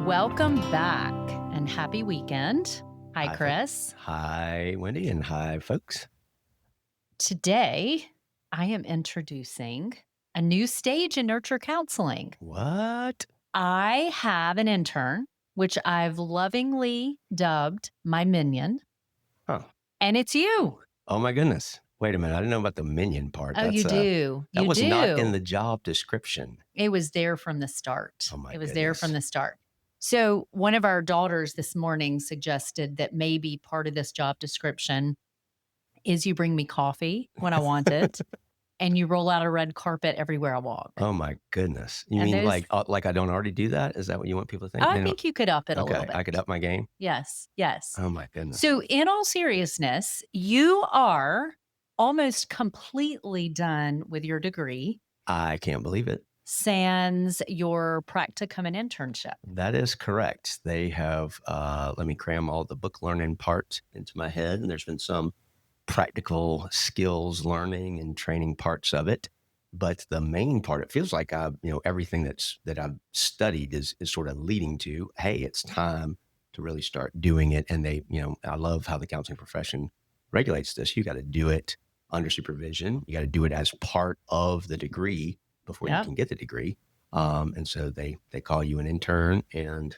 Welcome back and happy weekend. Hi, Hi, Chris. hi, Wendy, and hi, folks. Today, I am introducing a new stage in nurture counseling. What? I have an intern, which I've lovingly dubbed my minion, Oh, and it's you. oh my goodness. Wait a minute. I didn't know about the minion part. Oh, you do. That You was not in do. the job description. It was there from the start. Oh my It was there from goodness. the start. So, one of our daughters this morning suggested that maybe part of this job description is you bring me coffee when I want it, and you roll out a red carpet everywhere I walk. Oh my goodness. You And mean those like I don't already do that? Is that what you want people to think? I They don't. think you could up it a little Okay, bit. I could up my game. Yes, yes. Oh my goodness. So, in all seriousness, you are almost completely done with your degree, I can't believe it. sans your practicum and internship. That is correct. They have let me cram all the book learning parts into my head, and there's been some practical skills learning and training parts of it. But the main part, it feels like everything that I've studied is sort of leading to, hey, it's time to really start doing it. And I love how the counseling profession regulates this. You got to do it under supervision. You got to do it as part of the degree before you Yeah. can get the degree. And so they call you an intern and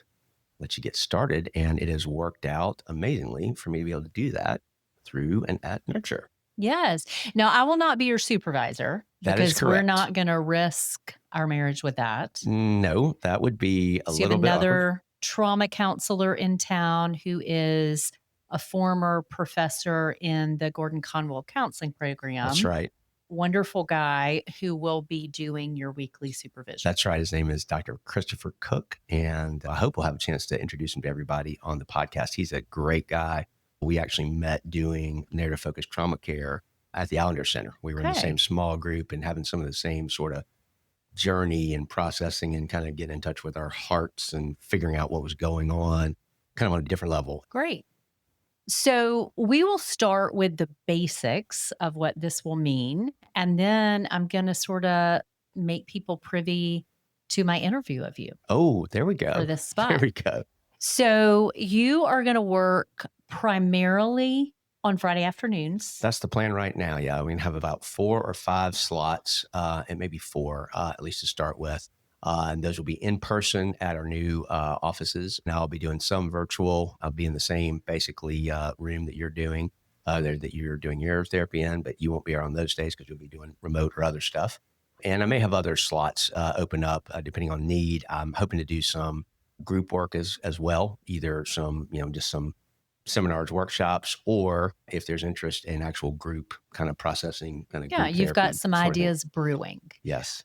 let you get started. And it has worked out amazingly for me to be able to do that through and at Nurture. Yes. Now, I will not be your supervisor That is because we're correct. not going to risk our marriage with that. No, that would be a So you have little bit awkward. another trauma counselor in town who is a former professor in the Gordon Conwell counseling program. That's right. Wonderful guy who will be doing your weekly supervision. That's right. His name is Dr. Christopher Cook, and I hope we'll have a chance to introduce him to everybody on the podcast. He's a great guy. We actually met doing narrative-focused trauma care at the Allender Center. We were in the Okay. same small group and having some of the same sort of journey and processing and kind of getting in touch with our hearts and figuring out what was going on, kind of on a different level. Great. So we will start with the basics of what this will mean. And then I'm going to sort of make people privy to my interview of you Oh, there we go. for this There spot. we go. So you are going to work primarily on Friday afternoons. That's the plan right now. Yeah, we have about 4 or 5 slots, and maybe 4 at least to start with. And those will be in person at our new offices. Now I'll be doing some virtual. I'll be in the same basically room that you're doing, that you're doing your therapy in, but you won't be around those days because you'll be doing remote or other stuff. And I may have other slots open up depending on need. I'm hoping to do some group work as well, either some, just some seminars, workshops, or if there's interest in actual group kind of processing, kind of Yeah, group you've got therapy some sort of thing. ideas brewing. Yes.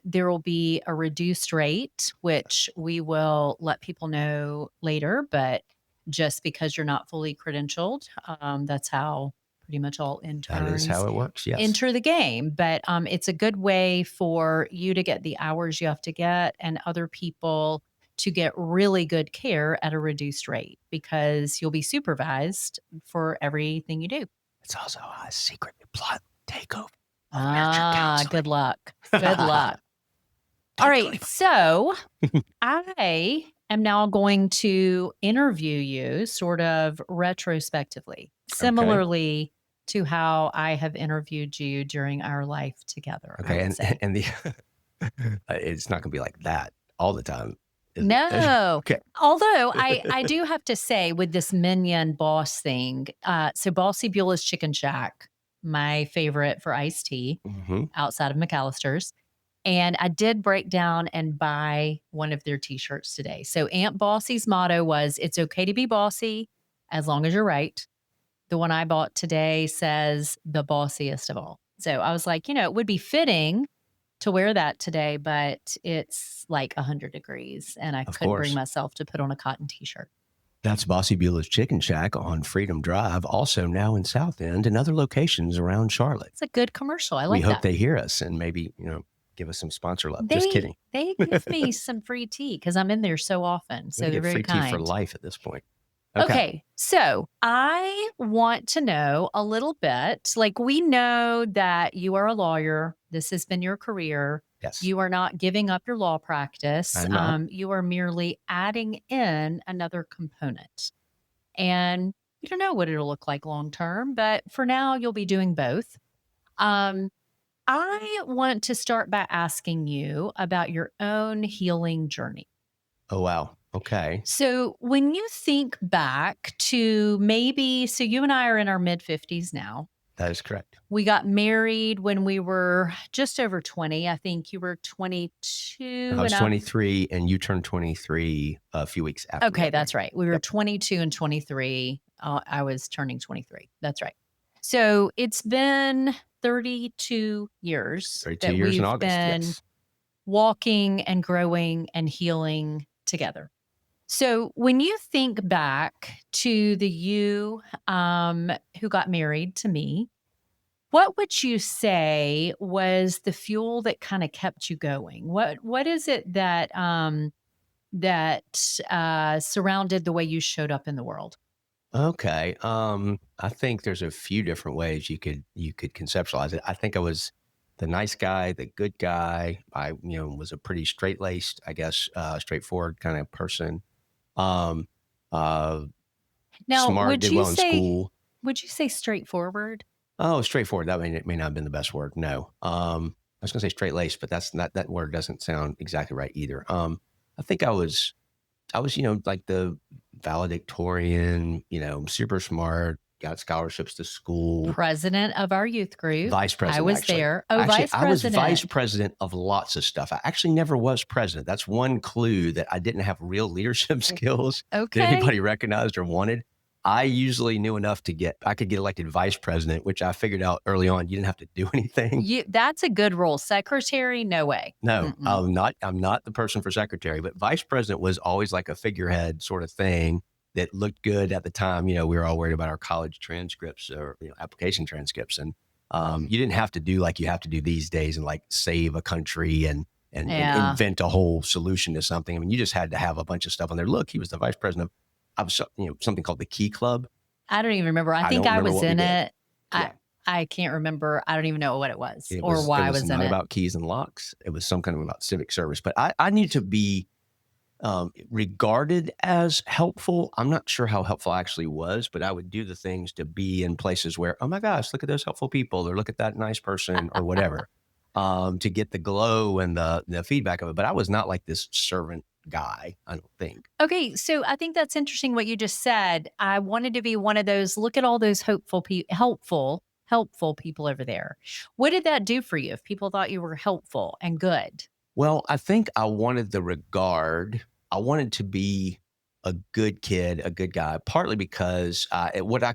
There will be a reduced rate, which we will let people know later, but just because you're not fully credentialed, that's how pretty much all That interns is how it works. Yes. enter the game. But it's a good way for you to get the hours you have to get and other people to get really good care at a reduced rate because you'll be supervised for everything you do. It's also a secret plot takeover. Good luck. Good luck. All right. So I am now going to interview you sort of retrospectively, similarly to how I have interviewed you during our life together. I Okay. would say. And the it's not going to be like that all the time. is it? No. Okay. Although I do have to say with this minion boss thing, so Bossy Beulah's Chicken Shack, my favorite for iced tea hmm outside of McAllister's. And I did break down and buy one of their t-shirts today. So Aunt Bossy's motto was, it's okay to be bossy as long as you're right. The one I bought today says the bossiest of all. So I was like, it would be fitting to wear that today, but it's like 100 degrees and I Of couldn't bring course. myself to put on a cotton t-shirt. That's Bossy Beulah's Chicken Shack on Freedom Drive, also now in South End and other locations around Charlotte. It's a good commercial. I We like hope that. they hear us and maybe, give us some sponsor love. Just kidding. They give me some free tea because I'm in there so often. So We they're get very free tea for kind. life at this point. Okay. So I want to know a little bit, like we know that you are a lawyer. This has been your career. Yes. You are not giving up your law practice. I'm not. You are merely adding in another component. And you don't know what it'll look like long term, but for now, you'll be doing both. Um, I want to start by asking you about your own healing journey. Oh, wow. Okay. So, when you think back to maybe, so you and I are in our mid 50s now. That is correct. We got married when we were just over 20. I think you were 22 I was and I, 23 and you turned 23 a few weeks after we okay, got that's married. right. We were Yep. 22 and 23. I was turning 23. That's right. So it's been 32 years 32 that years in we've August. been Yes. walking and growing and healing together. So when you think back to the you who got married to me, what would you say was the fuel that kind of kept you going? What is it that surrounded the way you showed up in the world? Okay. I think there's a few different ways you could conceptualize it. I think I was the nice guy, the good guy. I, was a pretty straight laced, I guess, straightforward kind of person. Um, uh, Now, Smart, did well in school. would you say straightforward? Oh, straightforward. That may not have been the best word. No. I was going to say straight laced, but that's not, that word doesn't sound exactly right either. I think I was, like the valedictorian, super smart, got scholarships to school, President of our youth group. vice I president, was actually. there. Oh, Actually, vice I was vice president. president of lots of stuff. I actually never was president. That's one clue that I didn't have real leadership skills that Okay. anybody recognized or wanted. I usually knew enough I could get elected vice president, which I figured out early on. You didn't have to do anything. That's a good role. Secretary, no way. No, Mm-mm. I'm not the person for secretary, but vice president was always like a figurehead sort of thing that looked good at the time. We were all worried about our college transcripts or application transcripts, and you didn't have to do like you have to do these days and like save a country and Yeah. invent a whole solution to something. I mean, you just had to have a bunch of stuff on there. Look, he was the vice president of something called the Key Club. I don't even remember. I I think don't I remember was what we in did. it. I Yeah. I can't remember. I don't even know what it was It or was it why I was was in not it. about keys and locks. It was some kind of about civic service. But I need to be regarded as helpful. I'm not sure how helpful I actually was, but I would do the things to be in places where, oh my gosh, look at those helpful people, or look at that nice person, or whatever, to get the glow and the feedback of it. But I was not like this servant guy. I don't think. Okay, so I think that's interesting what you just said. I wanted to be one of those, look at all those helpful people over there. What did that do for you if people thought you were helpful and good? Well, I think I wanted the regard. I wanted to be a good kid, a good guy, partly because what I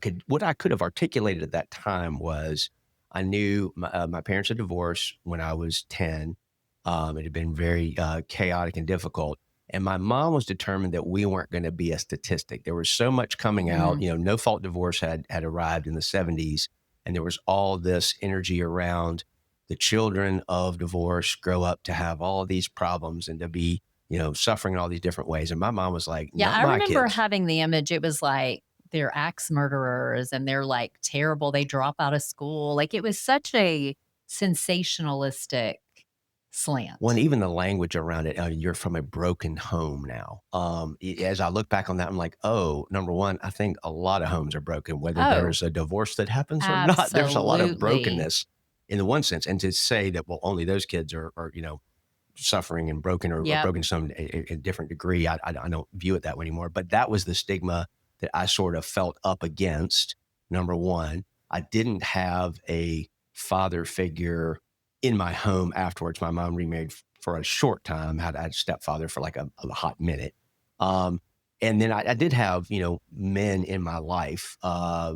could have articulated at that time was I knew my parents had divorced when I was 10. It had been very chaotic and difficult. And my mom was determined that we weren't going to be a statistic. There was so much coming out. Mm, No fault divorce had arrived in the 70s, and there was all this energy around the children of divorce grow up to have all these problems and to be, suffering in all these different ways. And my mom was like, yeah, not I my remember kids. having the image. It was like they're axe murderers and they're like terrible. They drop out of school. Like it was such a sensationalistic When slant. even the language around it, you're from a broken home now. As I look back on that, I'm like, oh, number one, I think a lot of homes are broken, whether Oh, there's a divorce that happens or not. There's a lot of absolutely. brokenness in the one sense. And to say that, well, only those kids are suffering and broken or Yep. broken to some a different degree. I don't view it that way anymore. But that was the stigma that I sort of felt up against. Number one, I didn't have a father figure in my home afterwards. My mom remarried for a short time. Had a stepfather for like a hot minute. Um, and then I did have, men in my life,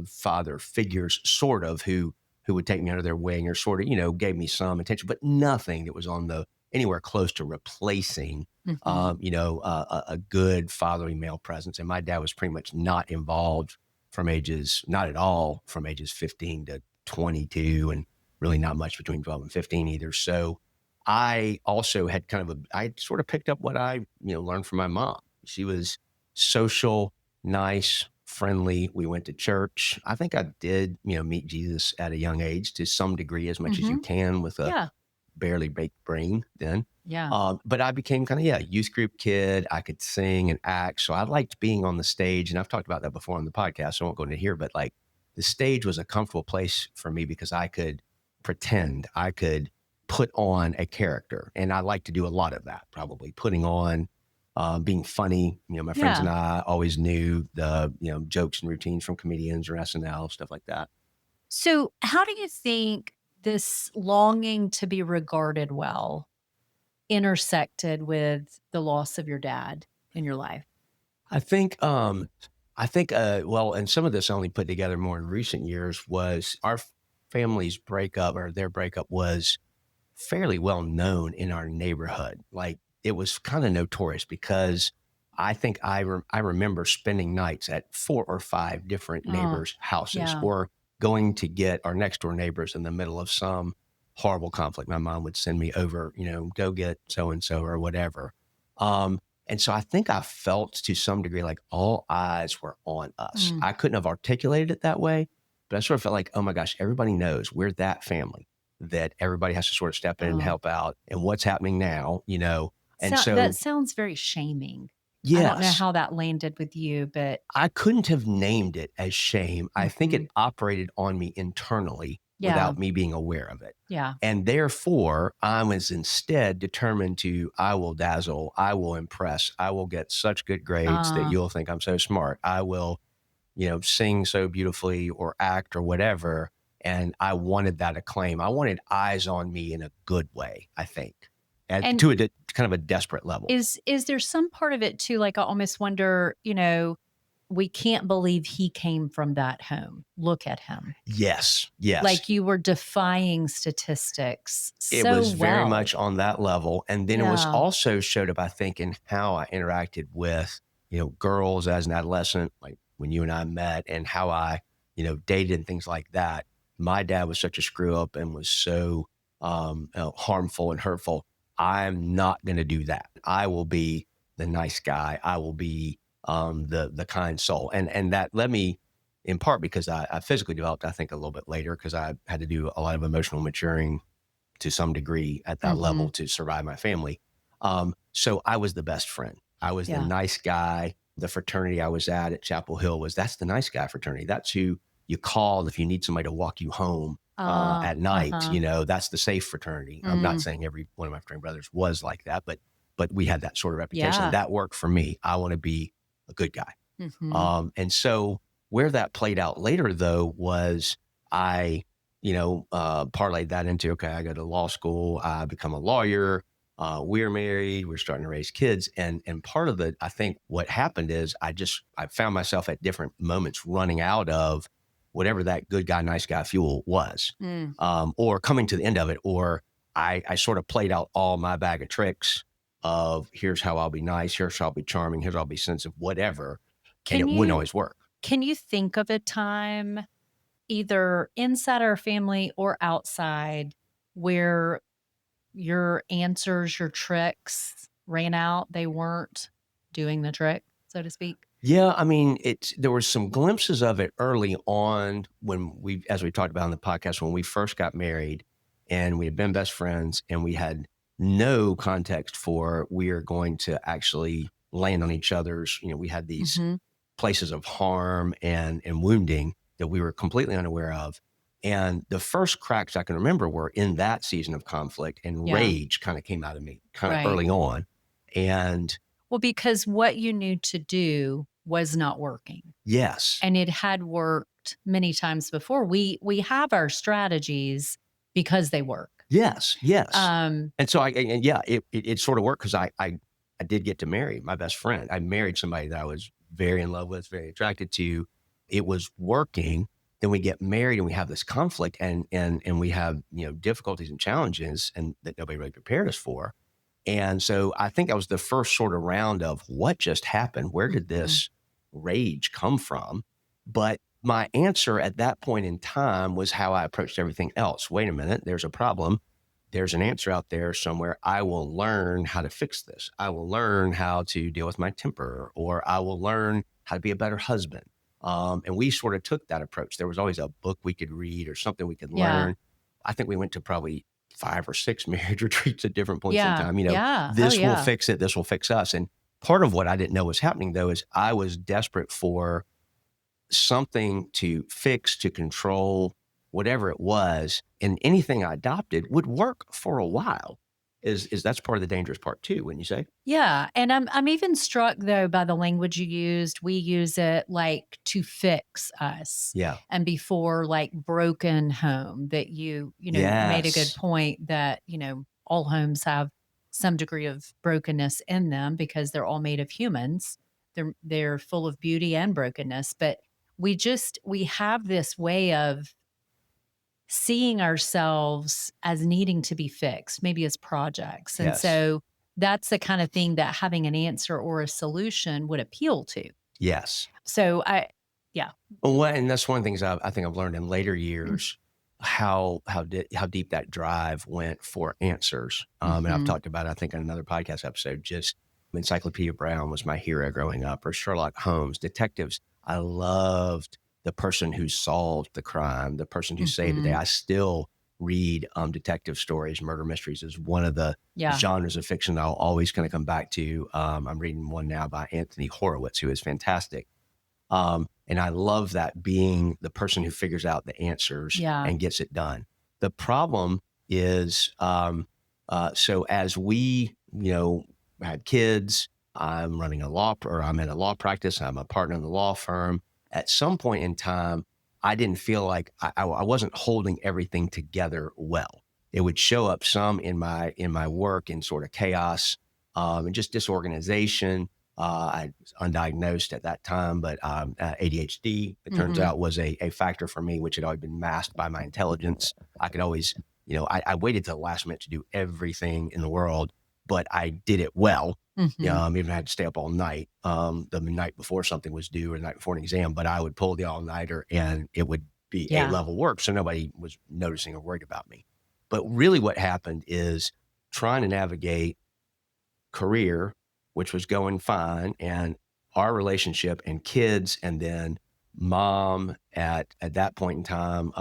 father figures, sort of, who would take me under their wing or sort of, gave me some attention, but nothing that was on the anywhere close to replacing, Mhm. a good fatherly male presence. And my dad was pretty much not involved not at all from ages 15 to 22, and really not much between 12 and 15 either. So I also had I sort of picked up what I, learned from my mom. She was social, nice, friendly. We went to church. I think I did, meet Jesus at a young age to some degree, as much as you Mhm. can with a Yeah. barely baked brain then. Yeah. But I became kind of, yeah, youth group kid. I could sing and act. So I liked being on the stage. And I've talked about that before on the podcast. So I won't go into here, but like the stage was a comfortable place for me because I could pretend, I could put on a character. And I like to do a lot of that, probably putting on, being funny. My friends and Yeah. I always knew the, jokes and routines from comedians or SNL, stuff like that. So, how do you think this longing to be regarded well intersected with the loss of your dad in your life? I think, well, and some of this I only put together more in recent years was our family's breakup or their breakup was fairly well known in our neighborhood. Like it was kind of notorious because I think I remember spending nights at 4 or 5 different Oh, neighbors' houses yeah. or going to get our next door neighbors in the middle of some horrible conflict. My mom would send me over, go get so and so or whatever. And so I think I felt to some degree like all eyes were on us. Mm. I couldn't have articulated it that way, but I sort of felt like, oh my gosh, everybody knows we're that family that everybody has to sort of step in and Oh, help out and what's happening now. And that so, sounds very shaming. I don't know yes, how that landed with you, but I couldn't have named it as shame. I think it mhm. operated on me internally Yeah. without me being aware of it. Yeah. And therefore, I was instead determined I will dazzle, I will impress, I will get such good grades that Uh, you'll think I'm so smart. I will, sing so beautifully or act or whatever. And I wanted that acclaim. I wanted eyes on me in a good way, I think, and to kind of a desperate level. is there some part of it too, like, I almost wonder, we can't believe he came from that home. Look at him. Yes, yes. Like, you were defying statistics It so was very well. much on that level, and then it was Yeah. also showed up, I think, in how I interacted with, girls as an adolescent, like when you and I met and how I, dated and things like that. My dad was such a screw up and was so, harmful and hurtful. I'm not gonna do that. I will be the nice guy. I will be, the kind soul, and that led me in part because I physically developed, I think, a little bit later because I had to do a lot of emotional maturing to some degree at that level Mhm. to survive my family. So I was the best friend. I was the Yeah. nice guy. The fraternity I was at Chapel Hill that's the nice guy fraternity. That's who you call if you need somebody to walk you home at night. Uh-huh. That's the safe fraternity. I'm not Mm. saying every one of my fraternity brothers was like that, but we had that sort of reputation. Yeah. That worked for me. I want to be a good guy. Mhm. And so where that played out later, though, was I, parlayed that into, okay, I go to law school, I become a lawyer, we're married, we're starting to raise kids. And part of I think what happened is I found myself at different moments running out of whatever that good guy, nice guy fuel was, Mm. or coming to the end of it, or I sort of played out all my bag of tricks of here's how I'll be nice, here's how I'll be charming, here's how I'll be sensitive, whatever, and Can it wouldn't you always work. can you think of a time either inside our family or outside where your answers, your tricks ran out? They weren't doing the trick, so to speak? Yeah, I mean, there were some glimpses of it early on when as we talked about in the podcast, when we first got married and we had been best friends and we had no context for we are going to actually land on each other's, we had these Mhm. places of harm and wounding that we were completely unaware of. And the first cracks I can remember were in that season of conflict and Yeah. rage kind of came out of me kind of Right. early on. And Well, because what you knew to do was not working, yes, and it had worked many times before. We have our strategies because they work. yes, yes. Um, And so and yeah, it sort of worked because I did get to marry my best friend. I married somebody that I was very in love with, very attracted to. It was working. Then we get married and we have this conflict and we have, difficulties and challenges and that nobody really prepared us for. And so I think that was the first sort of round of what just happened? Where did mhm. this rage come from? But my answer at that point in time was how I approached everything else. Wait a minute, there's a problem. There's an answer out there somewhere. I will learn how to fix this. I will learn how to deal with my temper, or I will learn how to be a better husband. And we sort of took that approach. There was always a book we could read or something we could Yeah. learn. I think we went to probably 5 or 6 marriage retreats at different points in Yeah. time. Yeah. Oh, This will yeah. fix it. This will fix us. And part of what I didn't know was happening though is I was desperate for something to fix, to control, whatever it was, and anything I adopted would work for a while. Is that's part of the dangerous part too, wouldn't you say? Yeah, and I'm even struck though by the language you used. We use it like to fix us Yeah. and before like broken home that you made a good Yes. point that, all homes have some degree of brokenness in them because they're all made of humans. They're full of beauty and brokenness, but we have this way of seeing ourselves as needing to be fixed, maybe as projects. And Yes. so that's the kind of thing that having an answer or a solution would appeal to. Yes. So yeah. Well, and that's one of the things I think I've learned in later years how deep that drive went for answers. And I've Hmm. talked about it, I think in another podcast episode. Just Encyclopedia Brown was my hero growing up, or Sherlock Holmes, detectives. I loved the person who solved the crime, the person who saved the day. Hmm. I still read detective stories. Murder mysteries is one of the Yeah. genres of fiction that I'll always kind of come back to. I'm reading one now by Anthony Horowitz, who is fantastic. And I love that, being the person who figures out the answers Yeah. and gets it done. The problem is, so as we, had kids, I'm running a or I'm in a law practice, I'm a partner in the law firm. At some point in time, I didn't feel like I wasn't holding everything together well. It would show up some in my work in sort of chaos, and just disorganization. I was undiagnosed at that time, but ADHD, it turns Hmm. out, was a factor for me, which had always been masked by my intelligence. I could always, I waited till the last minute to do everything in the world, but I did it well. Hmm. Even had to stay up all night, the night before something was due or the night before an exam, but I would pull the all nighter and it would be A Yeah. level work. So nobody was noticing or worried about me. But really what happened is trying to navigate career, which was going fine, and our relationship and kids, and then mom at that point in time,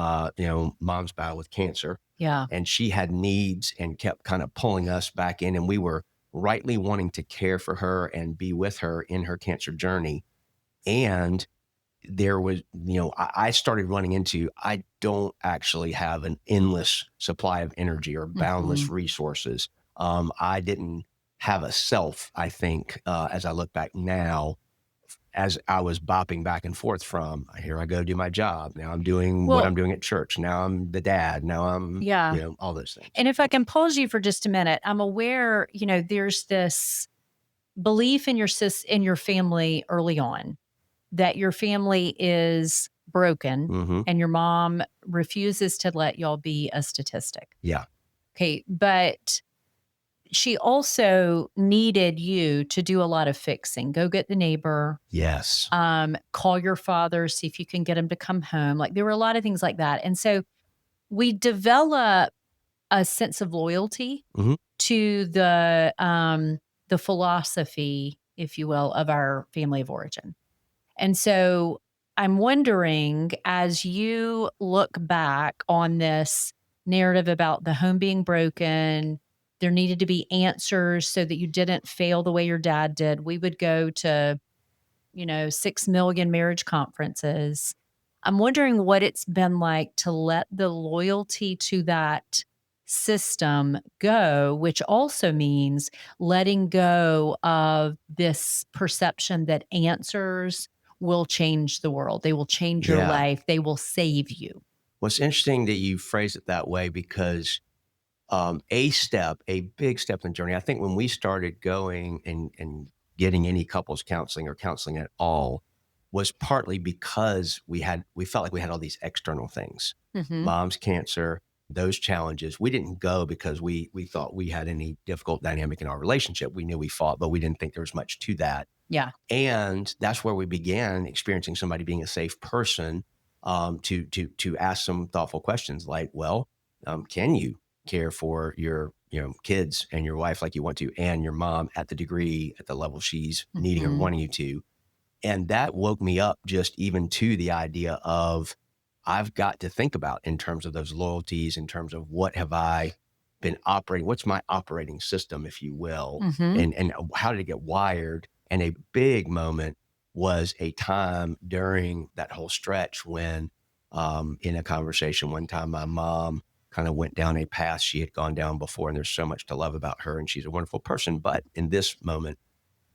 mom's battle with cancer, Yeah. and she had needs and kept kind of pulling us back in, and we were rightly wanting to care for her and be with her in her cancer journey. And there was, I started running into, I don't actually have an endless supply of energy or Hmm. boundless resources. I didn't have a self, I think, as I look back now, as I was bopping back and forth from here I go do my job. Now I'm doing what Well, I'm doing at church. Now I'm the dad. Now I'm, yeah. all those things. And if I can pause you for just a minute, I'm aware, there's this belief in in your family early on that your family is broken Hmm. and your mom refuses to let y'all be a statistic. Yeah. Okay. But she also needed you to do a lot of fixing. Go get the neighbor, Yes. call your father, see if you can get him to come home. Like there were a lot of things like that. And so we develop a sense of loyalty Hmm. to the philosophy, if you will, of our family of origin. And so I'm wondering, as you look back on this narrative about the home being broken, there needed to be answers so that you didn't fail the way your dad did. We would go to 6 million marriage conferences. I'm wondering what it's been like to let the loyalty to that system go, which also means letting go of this perception that answers will change the world. They will change your Yeah. life. They will save you. Well, it's interesting that you phrase it that way because a big step in the journey. I think when we started going and getting any couples counseling or counseling at all was partly because we felt like we had all these external things, Mhm. mom's cancer, those challenges. We didn't go because we thought we had any difficult dynamic in our relationship. We knew we fought, but we didn't think there was much to that. Yeah. And that's where we began experiencing somebody being a safe person, to ask some thoughtful questions like, well, can you care for your kids and your wife like you want to, and your mom at the degree, at the level she's needing or Mhm. wanting you to? And that woke me up just even to the idea of I've got to think about in terms of those loyalties, in terms of what have I been operating, what's my operating system, if you will, Mhm. and how did it get wired? And a big moment was a time during that whole stretch when, in a conversation one time, my mom kind of went down a path she had gone down before, and there's so much to love about her, and she's a wonderful person. But in this moment,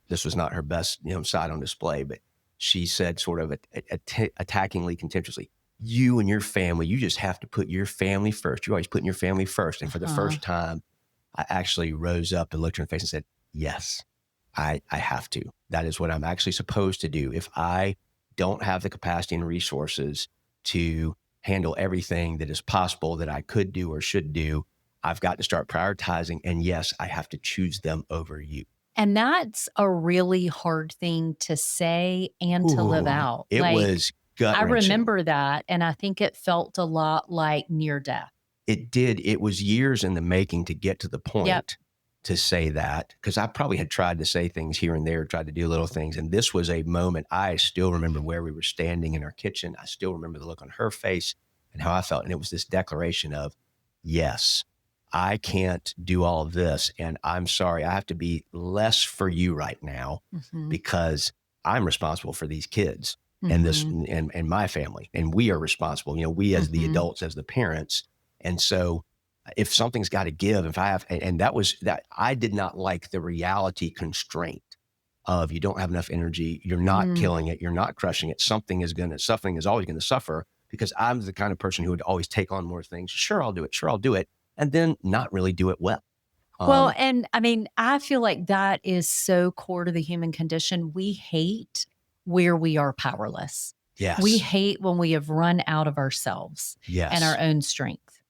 this was not her best, side on display. But she said, sort of attackingly, contemptuously, "You and your family, you just have to put your family first. You're always putting your family first." And for the Uh-huh. first time, I actually rose up and looked her in the face and said, "Yes, I have to. That is what I'm actually supposed to do. If I don't have the capacity and resources to handle everything that is possible that I could do or should do, I've got to start prioritizing. And yes, I have to choose them over you." And that's a really hard thing to say and to live Ooh, out. it Like, was gut I wrenching. remember that, and I think it felt a lot like near death. It did. It was years in the making to get to the Yep. point to say that, because I probably had tried to say things here and there, tried to do little things. And this was a moment. I still remember where we were standing in our kitchen. I still remember the look on her face and how I felt. And it was this declaration of, yes, I can't do all of this. And I'm sorry. I have to be less for you right now Mhm. because I'm responsible for these kids and this Mhm. and my family. And we are responsible, we as the Mhm. adults, as the parents. And so if something's got to give, if I have, and that was that, I did not like the reality constraint of, you don't have enough energy, you're not Mm. killing it, you're not crushing it. Something is always going to suffer, because I'm the kind of person who would always take on more things. Sure, I'll do it. Sure, I'll do it. And then not really do it well. Well, Um, and I mean, I feel like that is so core to the human condition. We hate where we are powerless. We yes, hate when we have run out of ourselves and our yes. own strength.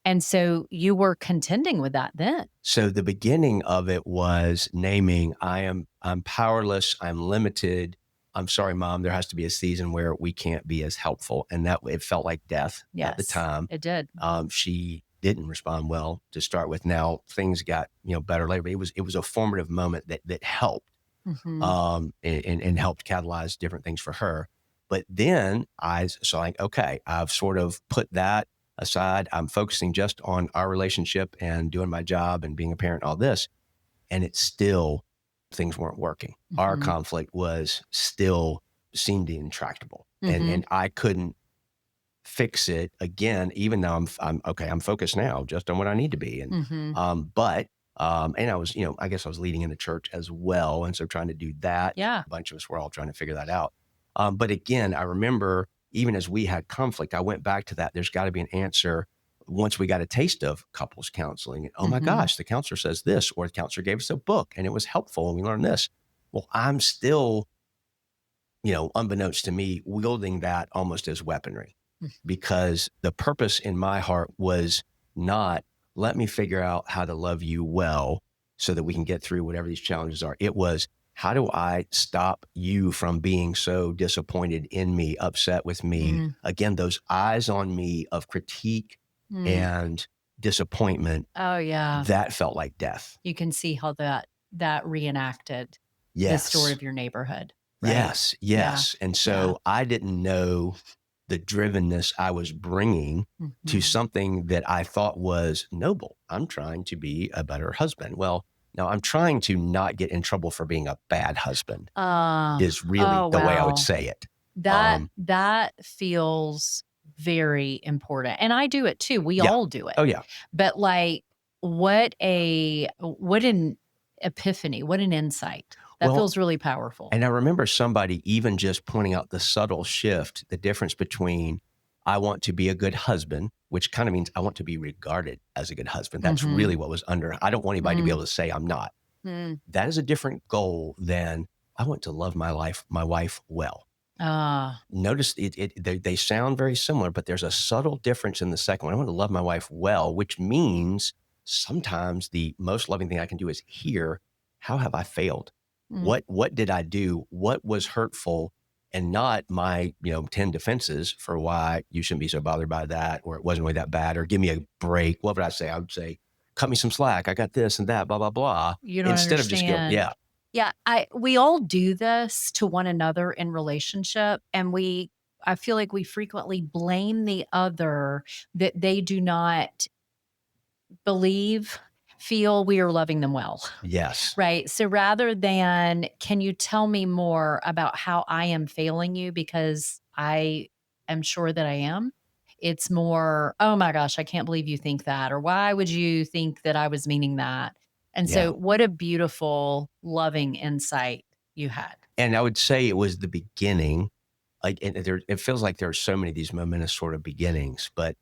And so you were contending with that then. So the beginning of it was naming, I'm powerless, I'm limited. I'm sorry, mom, there has to be a season where we can't be as helpful. And that, it felt like death at the Yes, time. it did. She didn't respond well to start with. Now things got, better later, but it was a formative moment that helped, Mhm. and helped catalyze different things for her. But then so like, okay, I've sort of put that aside. I'm focusing just on our relationship and doing my job and being a parent, all this. And it's still, things weren't working. Our Mhm. conflict was still, seemed intractable. And, Mhm. and I couldn't fix it again, even though I'm okay. I'm focused now just on what I need to be. And, Mhm. but, and I was, I guess I was leading in the church as well. And so trying to do that, Yeah. a bunch of us were all trying to figure that out. But again, I remember, even as we had conflict, I went back to that. There's got to be an answer. Once we got a taste of couples counseling, and, oh my Mhm. gosh, the counselor says this, or the counselor gave us a book and it was helpful and we learned this. Well, I'm still, unbeknownst to me, wielding that almost as weaponry, Mm. because the purpose in my heart was not, let me figure out how to love you well so that we can get through whatever these challenges are. It was, how do I stop you from being so disappointed in me, upset with me? Mm. Again, those eyes on me of critique Mm. and disappointment, Oh, yeah. that felt like death. You can see how that reenacted the story Yes. of your neighborhood, right? Yes, Yeah. yes. And Yeah. so I didn't know the drivenness I was bringing to Mhm. something that I thought was noble. I'm trying to be a better husband. Well, no, I'm trying to not get in trouble for being a bad husband, is really Oh, the way I would wow. say it. That Um, that feels very important, and I do it too, we yeah. all do it. Oh, yeah. But, like, what an epiphany, what an insight. That Well, feels really powerful. and I remember somebody even just pointing out the subtle shift, the difference between, I want to be a good husband, which kind of means I want to be regarded as a good husband. That's Mhm. really what was under. I don't want anybody to be Mm. able to say I'm not. Mm. That is a different goal than, I want to love my wife well. Ah. Notice they sound very similar, but there's a subtle difference in the second one. I want to love my wife well, which means sometimes the most loving thing I can do is hear, how have I failed? Mm. What did I do? What was hurtful? And not my, 10 defenses for why you shouldn't be so bothered by that, or it wasn't really that bad, or give me a break. What would I say? I would say, cut me some slack. I got this and that, blah, blah, blah. You don't Instead of just go, understand. yeah, Yeah, we all do this to one another in relationship, and I feel like we frequently blame the other that they do not believe, feel we are loving them well. Yes. Right. So rather than, can you tell me more about how I am failing you? Because I am sure that I am. It's more, oh my gosh, I can't believe you think that. Or why would you think that I was meaning that? And Yeah. so, what a beautiful, loving insight you had. And I would say it was the beginning. Like, and it feels like there are so many of these momentous sort of beginnings, but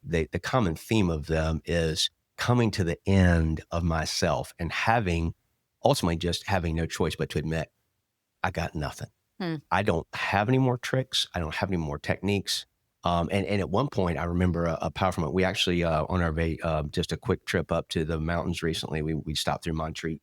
the common theme of them is coming to the end of myself and having ultimately just having no choice but to admit I got nothing. Hmm. I don't have any more tricks. I don't have any more techniques. And at one point, I remember a powerful moment. We actually on our way, just a quick trip up to the mountains recently. We stopped through Montreat,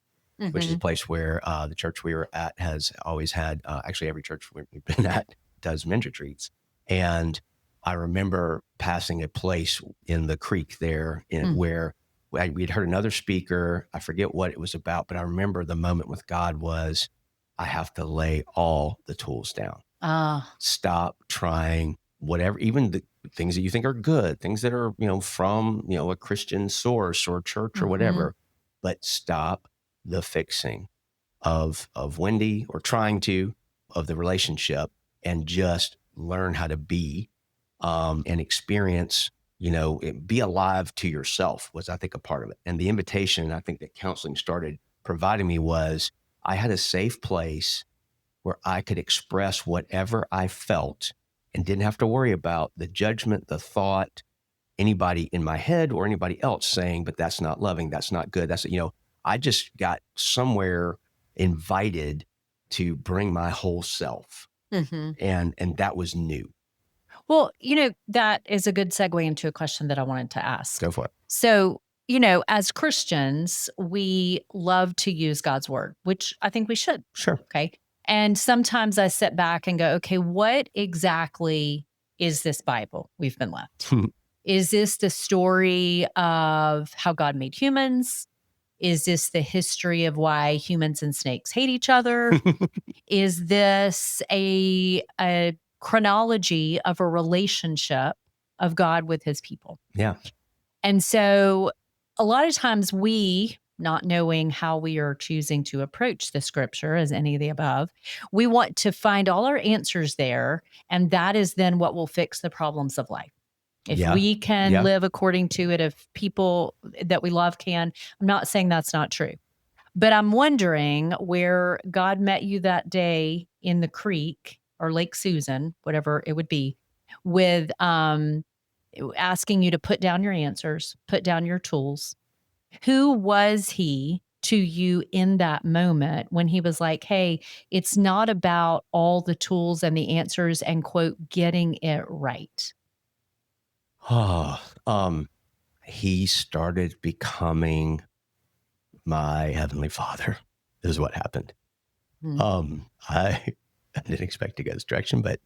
which is a Hmm. place where the church we were at has always had. Actually, every church we've been at does men's retreats. And I remember passing a place in the creek there where we'd heard another speaker. I forget what it was about, but I remember the moment with God was I have to lay all the tools down. Ah. Stop trying whatever, even the things that you think are good, things that are, from, a Christian source or church or Hmm. whatever, but stop the fixing of Wendy or trying to of the relationship and just learn how to be and experience, be alive to yourself was, I think, a part of it. And the invitation I think that counseling started providing me was I had a safe place where I could express whatever I felt and didn't have to worry about the judgment, the thought, anybody in my head or anybody else saying, but that's not loving, that's not good. I just got somewhere invited to bring my whole self. Hmm. And that was new. Well, that is a good segue into a question that I wanted to ask. Go for it. So, as Christians, we love to use God's word, which I think we should. Sure. Okay. And sometimes I sit back and go, okay, what exactly is this Bible we've been left? Is this the story of how God made humans? Is this the history of why humans and snakes hate each other? Is this a chronology of a relationship of God with his people? Yeah. And so a lot of times we, not knowing how we are choosing to approach the scripture as any of the above, we want to find all our answers there. And that is then what will fix the problems of life. If Yeah. we can Yeah. live according to it, if people that we love can, I'm not saying that's not true. But I'm wondering where God met you that day in the creek or Lake Susan, whatever it would be, with asking you to put down your answers, put down your tools. Who was he to you in that moment when he was like, hey, it's not about all the tools and the answers and quote, getting it right? Oh, he started becoming my heavenly father is what happened. Mm. I I didn't expect to go this direction, but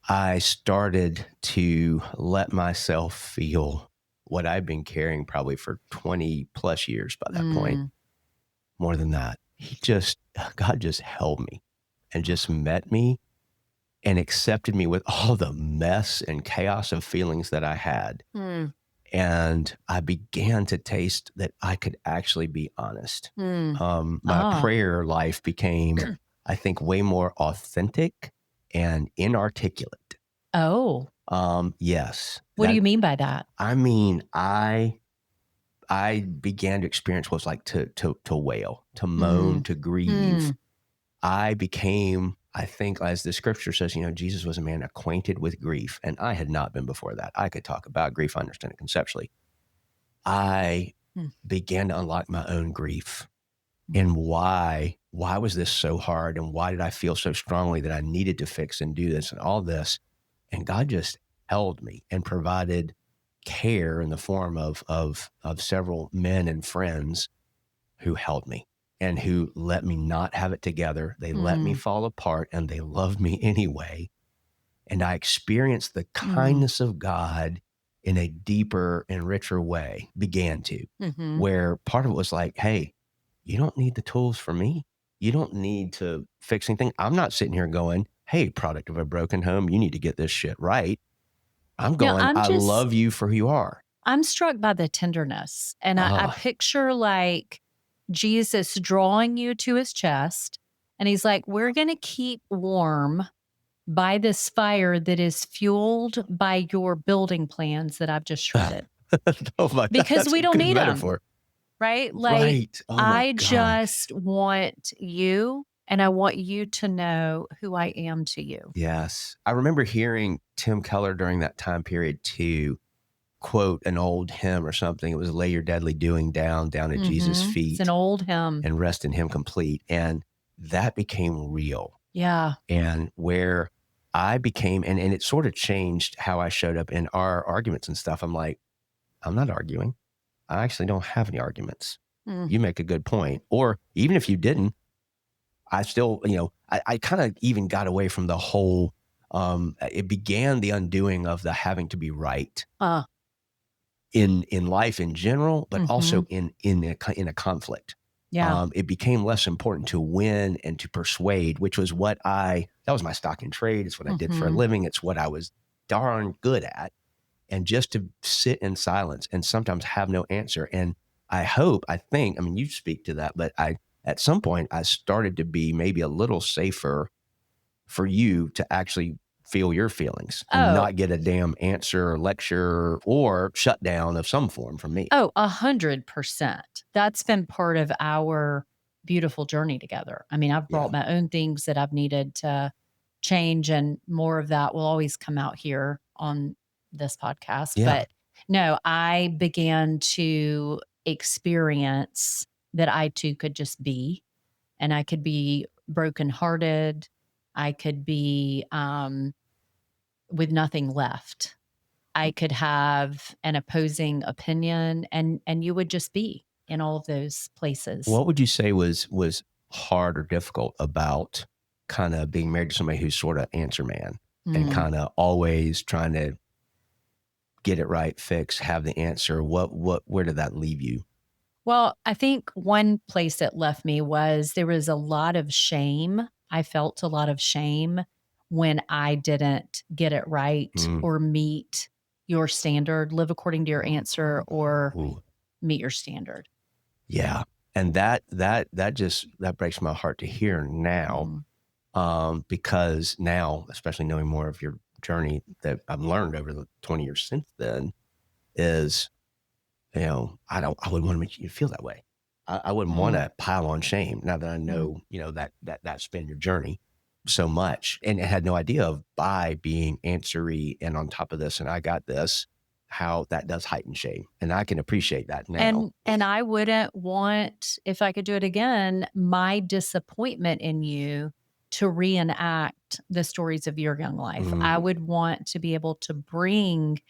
I started to let myself feel what I've been carrying probably for 20 plus years by that point. Mm. More than that, God just held me and just met me and accepted me with all the mess and chaos of feelings that I had. Mm. And I began to taste that I could actually be honest. Mm. My Ah. prayer life became, I think, way more authentic and inarticulate. Oh, Yes, what do you mean by that? I mean, I began to experience what it's like to wail, to moan, Mm. to grieve. Mm. I became, I think, as the scripture says, Jesus was a man acquainted with grief, and I had not been before that. I could talk about grief, I understand it conceptually. I Mm. began to unlock my own grief Mm. and why was this so hard, and why did I feel so strongly that I needed to fix and do this and all this. And God just held me and provided care in the form of several men and friends who held me and who let me not have it together. They let me Mm. fall apart and they loved me anyway. And I experienced the Mm. kindness of God in a deeper and richer way, began to, Mhm. where part of it was like, hey, you don't need the tools for me. You don't need to fix anything. I'm not sitting here going, hey, product of a broken home, you need to get this shit right. I'm Now, going, I'm I just love you for who you are. I'm struck by the tenderness, and I Oh, picture, like, Jesus drawing you to his chest, and he's like, "We're gonna keep warm by this fire that is fueled by your building plans that I've just shredded, oh my, because that's we a don't good need them, metaphor. right? Like, Right. Oh my I gosh. just want you, and I want you to know who I am to you." Yes. I remember hearing Tim Keller during that time period too quote an old hymn or something. It was "Lay your deadly doing down at Jesus' Mhm. It's an feet old hymn. and rest in him complete." And that became real. Yeah. And where I became, and it sort of changed how I showed up in our arguments and stuff. I'm like, I'm not arguing. I actually don't have any arguments. Mm. You make a good point. Or even if you didn't, I still, I kind of even got away from the whole, it began the undoing of the having to be right Uh, in life in general, but also mhm. in a conflict. Yeah. It became less important to win and to persuade, which was that was my stock in trade. It's what I did for a Mhm. living. It's what I was darn good at. And just to sit in silence and sometimes have no answer. And I think, I mean, you speak to that, but at some point, I started to be maybe a little safer for you to actually feel your feelings and Oh, not get a damn answer or lecture or shutdown of some form from me. oh, 100%. That's been part of our beautiful journey together. I mean, I've Yeah. brought my own things that I've needed to change, and more of that will always come out here on this podcast. Yeah. But no, I began to experience that I too could just be, and I could be brokenhearted. I could be with nothing left. I could have an opposing opinion, and you would just be in all of those places. What would you say was hard or difficult about kind of being married to somebody who's sort of answer man and Mm. kind of always trying to get it right, fix, have the answer? Where did that leave you? Well, I think one place it left me was there was a lot of shame. I felt a lot of shame when I didn't get it right Mm. or meet your standard, live according to your answer, or Ooh. meet your standard. Yeah. And that breaks my heart to hear now, Mm. because now, especially knowing more of your journey that I've learned over the 20 years since then, is, I wouldn't want to make you feel that way. I wouldn't want Mm. to pile on shame now that I Mm. know, that's been your journey so much. And I had no idea of by being answery and on top of this, and I got this, how that does heighten shame. And I can appreciate that now. And I wouldn't want, if I could do it again, my disappointment in you to reenact the stories of your young life. I Mm, would want to be able to bring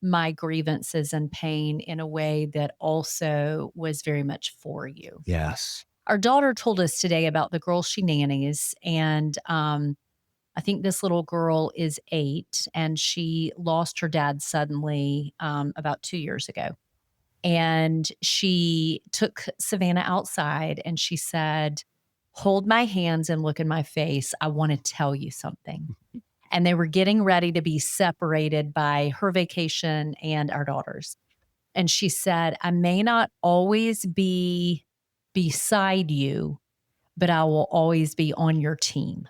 my grievances and pain in a way that also was very much for you. yes. Our daughter told us today about the girl she nannies, and I think this little girl is 8, and she lost her dad suddenly about 2 years ago. And she took Savannah outside and she said, "Hold my hands and look in my face. I want to tell you something." And they were getting ready to be separated by her vacation and our daughter's. And she said, "I may not always be beside you, but I will always be on your team."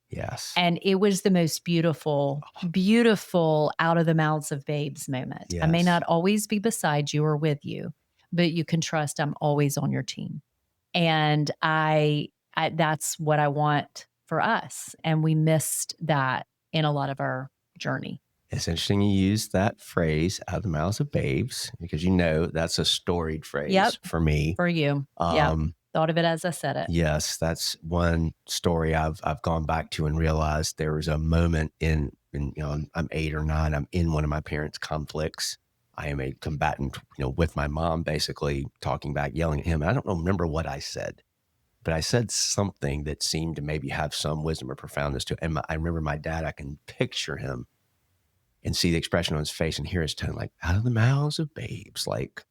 Yes. And it was the most beautiful, beautiful out of the mouths of babes moment. I may Yes. not always be beside you or with you, but you can trust I'm always on your team. And I that's what I want for us. And we missed that in a lot of our journey. It's interesting you use that phrase out of the mouths of babes because that's a storied Yep. phrase for me. For you. Yep. Um, Thought of it as I said it. yes, that's one story I've gone back to and realized there was a moment in I'm 8 or 9. I'm in one of my parents' conflicts. I am a combatant, with my mom, basically talking back, yelling at him. And I don't remember what I said, but I said something that seemed to maybe have some wisdom or profoundness to it. And I remember my dad. I can picture him and see the expression on his face and hear his tone, like out of the mouths of babes, like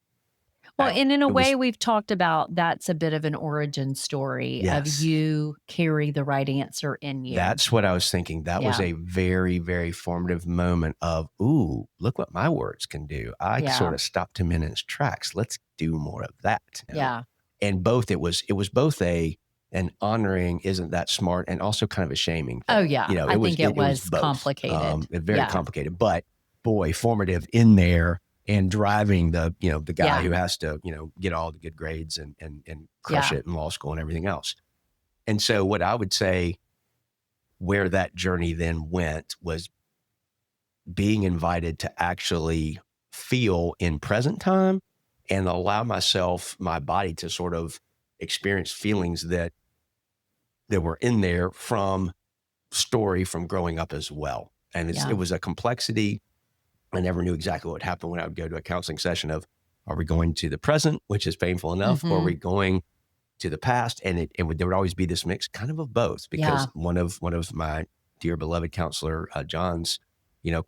Well, and in a It was, way, we've talked about that's a bit of an origin story of yes. you carry the right answer in you. That's what I was thinking. That was Yeah. a very, very formative moment of, ooh, look what my words can do. I Yeah. sort of stopped him in his tracks. Let's do more of that. Yeah. And both, it was both an honoring, isn't that smart, and also kind of a shaming Oh, thing. yeah. It I was think it it was was both. complicated. Very Yeah. complicated, but boy, formative in there and driving the guy Yeah. who has to, get all the good grades and crush Yeah. it in law school and everything else. And so what I would say where that journey then went was being invited to actually feel in present time and allow my body to sort of experience feelings that were in there from story from growing up as well. And it Yeah. was a complexity. I never knew exactly what happened when I would go to a counseling session of, are we going to the present, which is painful enough, or are we Mhm. going to the past? And there would always be this mix kind of both, Yeah. because one of my dear beloved counselor, John's,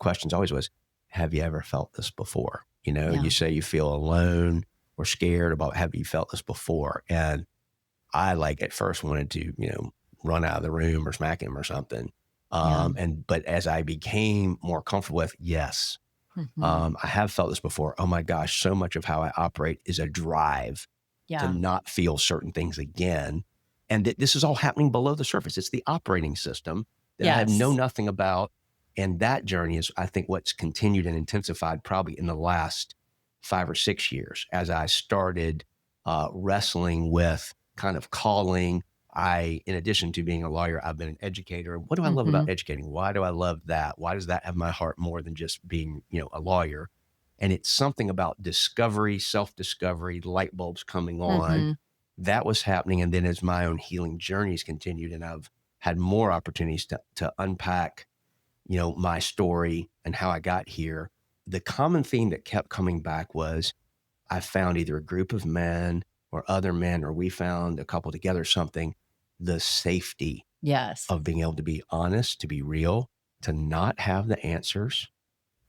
questions always was, have you ever felt this before? You Yeah. say you feel alone or scared about, have you felt this before? And I like at first wanted to, run out of the room or smack him or something. Yeah. But as I became more comfortable with, yes, Mhm. I have felt this before. Oh my gosh, so much of how I operate is a drive to Yeah. not feel certain things again. And that this is all happening below the surface. It's the operating system that I have know Yes. nothing about. And that journey is, I think, what's continued and intensified probably in the last 5 or 6 years as I started wrestling with kind of calling. In addition to being a lawyer, I've been an educator. What do I love about Mhm. educating? Why do I love that? Why does that have my heart more than just being, a lawyer? And it's something about discovery, self-discovery, light bulbs coming on. Mhm. That was happening. And then as my own healing journeys continued and I've had more opportunities to unpack, my story and how I got here, the common theme that kept coming back was I found either a group of men or other men, or we found a couple together, something, the safety Yes. of being able to be honest, to be real, to not have the answers,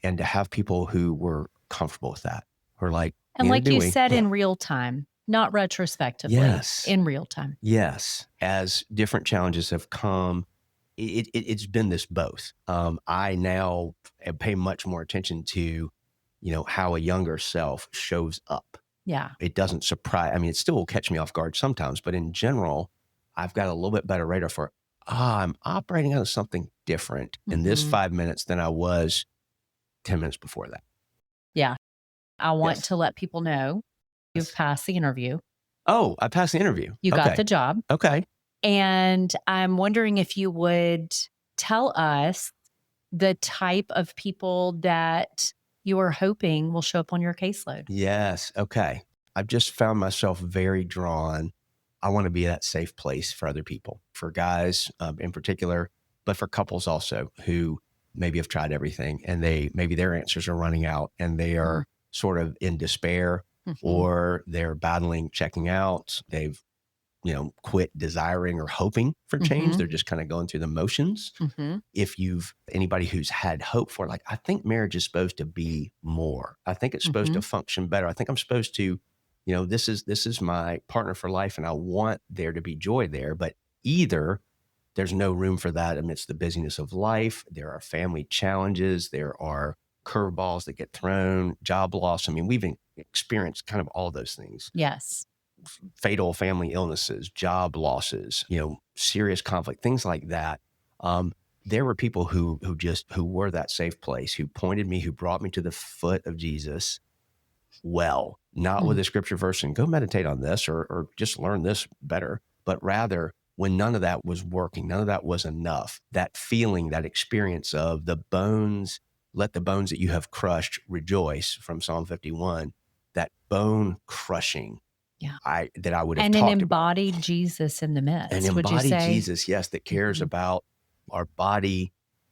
and to have people who were comfortable with that. Who are like, And neither like do you we. said, in real time, not retrospectively, Yes. in real time. Yes. As different challenges have come, it's been this both. I now pay much more attention to, how a younger self shows up. Yeah. It doesn't surprise. I mean, it still will catch me off guard sometimes, but in general, I've got a little bit better radar for, I'm operating out of something different in this Mhm. 5 minutes than I was 10 minutes before that. Yeah. I want Yes. to let people know you've Yes. passed the interview. Oh, I passed the interview. You got Okay. the job. Okay. And I'm wondering if you would tell us the type of people that you are hoping will show up on your caseload. Yes. Okay. I've just found myself very drawn. I want to be that safe place for other people, for guys in particular, but for couples also who maybe have tried everything and maybe their answers are running out and they Mm, are sort of in despair, mhm, or they're battling checking out. They've, quit desiring or hoping for change. mhm, They're just kind of going through the motions. mhm, If you've anybody who's had hope for, like, I think marriage is supposed to be more. I think it's supposed to mhm, function better. I think I'm supposed to, this is my partner for life and I want there to be joy there. But either there's no room for that amidst the busyness of life. There are family challenges. There are curveballs that get thrown, job loss. I mean, we've experienced kind of all those things, yes. fatal family illnesses, job losses, serious conflict, things like that. There were people who were that safe place, who pointed me, who brought me to the foot of Jesus. Well, not with Mm, a scripture verse and go meditate on this or just learn this better, but rather when none of that was working, none of that was enough. That feeling, that experience of the bones, let the bones that you have crushed rejoice from Psalm 51, that bone crushing yeah. that I would have And an talked about. embodied Jesus in the An midst, would you embodied say? Jesus, yes, that cares Mhm. about our body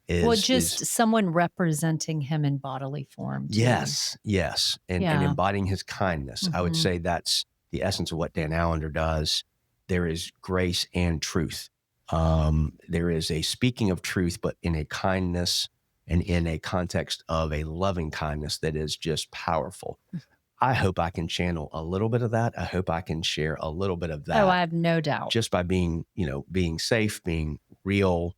Well, is just someone representing him in bodily form too. yes, yes, and Yeah. embodying his kindness. I would Mhm, say that's the essence of what Dan Allender does. There is grace and truth. There is a speaking of truth, but in a kindness and in a context of a loving kindness that is just powerful. I hope I can channel a little bit of that. I hope I can share a little bit of Oh, I that have no doubt. just by being, being safe, being real,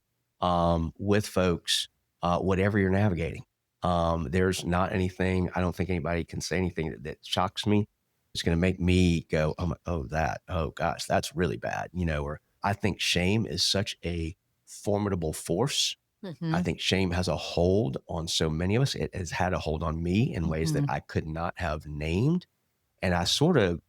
with folks, whatever you're navigating. There's not anything, I don't think anybody can say anything that shocks me. It's going to make me go, oh gosh, that's really bad, or I think shame is such a formidable force. I Mhm, think shame has a hold on so many of us. It has had a hold on me in ways that mhm. I could not have named. And I sort of,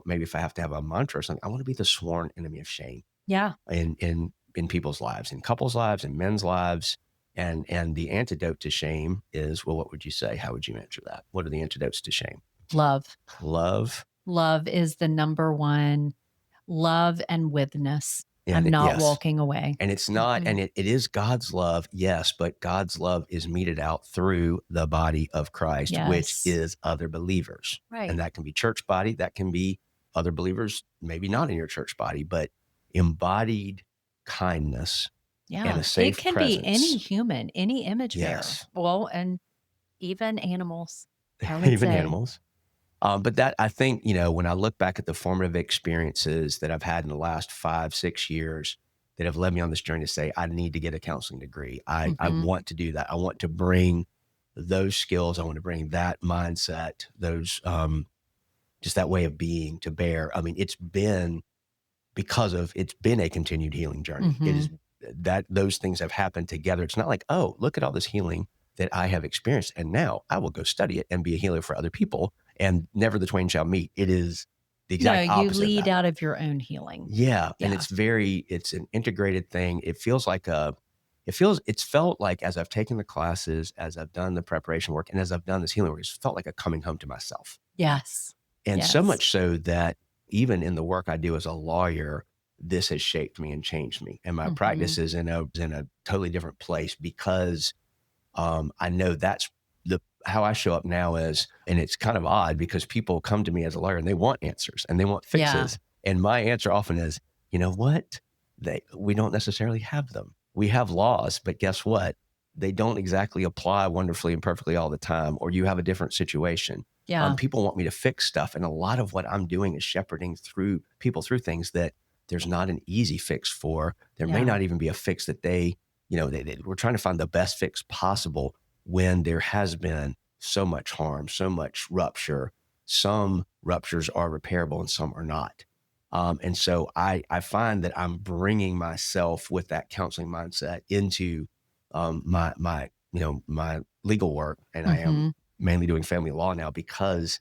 maybe if I have to have a mantra or something, I want to be the sworn enemy of shame Yeah, in people's lives, in couples' lives, in men's lives. And the antidote to shame is, well, what would you say? How would you answer that? What are the antidotes to shame? love. Love. Love is the number one. Love and witness. And I'm not yes. walking away. And it's not, Mhm. and it is God's love, yes, but God's love is meted out through the body of Christ, which Yes. is other believers. Right. And that can be church body, that can be other believers, maybe not in your church body, but embodied kindness and Yeah. a It safe can be any presence. human, any image bearer. Yes. Well, and even animals, I would Even say. animals. But that, I think, when I look back at the formative experiences that I've had in the last 5, 6 years that have led me on this journey to say, I need to get a counseling degree. I Mhm. want to do that. I want to bring those skills. I want to bring that mindset, those, just that way of being to bear. I mean, it's been a continued healing journey. It is Mhm. that those things have happened together. It's not like, oh, look at all this healing that I have experienced. And now I will go study it and be a healer for other people. And never the twain shall meet. It is the No, exact you opposite of lead that. out of your own healing. Yeah. And Yeah. it's an integrated thing. It's felt like as I've taken the classes, as I've done the preparation work, and as I've done this healing work, it's felt like a coming home to myself. Yes. And so Yes. much so that even in the work I do as a lawyer, this has shaped me and changed me. And my Mhm. practice is in a totally different place because I know that's the how I show up now is, and it's kind of odd because people come to me as a lawyer and they want answers and they want Yeah. fixes. And my answer often is, you know what? We don't necessarily have them. We have laws, but guess what? They don't exactly apply wonderfully and perfectly all the time, or you have a different situation. Yeah. People want me to fix stuff. And a lot of what I'm doing is shepherding through people through things that there's not an easy fix for. There may Yeah. not even be a fix that we're trying to find the best fix possible when there has been so much harm, so much rupture. Some ruptures are repairable and some are not. And so I find that I'm bringing myself with that counseling mindset into my legal work, and I am Mhm. mainly doing family law now because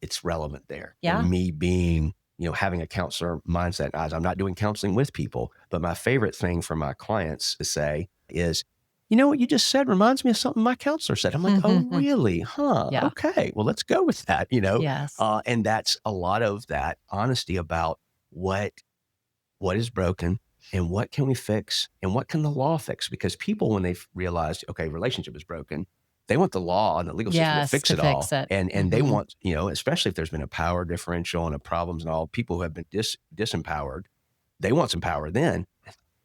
it's relevant there. And Yeah. me being, having a counselor mindset as I'm not doing counseling with people, but my favorite thing for my clients to say is, what you just said reminds me of something my counselor said. I'm like, oh, really? Huh. Yeah. Okay. Well, let's go with that. Yes. And that's a lot of that honesty about what what is broken and what can we fix and what can the law fix? Because people, when they've realized, okay, relationship is broken, they want the law and the legal system to Yes, fix to it all. fix it. And they Mhm. want, especially if there's been a power differential and a problems and all, people who have been disempowered, they want some power then.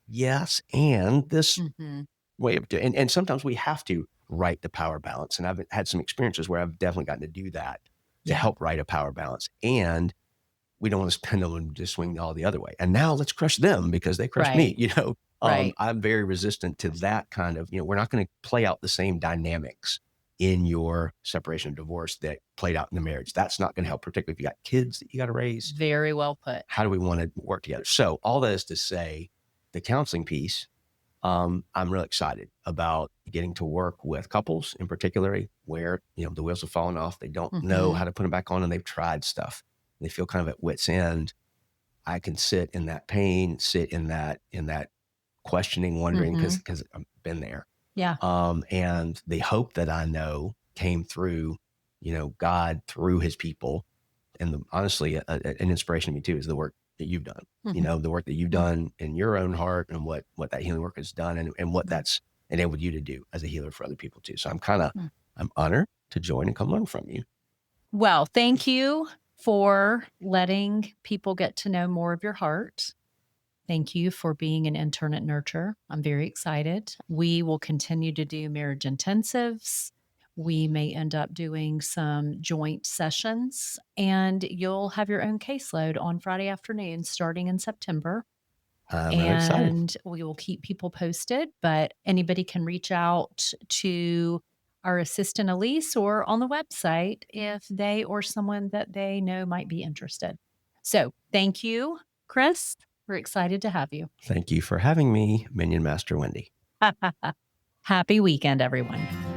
Yes. And this Mhm. way of doing, and sometimes we have to right the power balance. And I've had some experiences where I've definitely gotten to do that to Yeah. help right a power balance. And we don't want to pendulum just swing all the other way. And now let's crush them because they crushed me. Right. Right. I'm very resistant to that kind of, we're not going to play out the same dynamics in your separation and divorce that played out in the marriage. That's not going to help, particularly if you got kids that you got to raise. Very well put. How do we want to work together? So all that is to say, the counseling piece, I'm really excited about getting to work with couples in particular where, the wheels have fallen off. They don't know Mhm. how to put them back on and they've tried stuff. They feel kind of at wit's end. I can sit in that pain, sit in that questioning, wondering Mhm. because I've been there. Yeah. And the hope that I know came through, God through His people, and honestly, an inspiration to me too is the work that you've done. Mhm. The work that you've Mm, done in your own heart, and what that healing work has done, and what mm, that's enabled you to do as a healer for other people too. So mm. I'm honored to join and come learn from you. Well, thank you for letting people get to know more of your heart. Thank you for being an intern at Nurture. I'm very excited. We will continue to do marriage intensives. We may end up doing some joint sessions, and you'll have your own caseload on Friday afternoons starting in September. I'm really excited. And we will keep people posted, but anybody can reach out to our assistant Elise or on the website if they or someone that they know might be interested. So thank you, Chris. We're excited to have you. Thank you for having me, Minion Master Wendy. Happy weekend, everyone.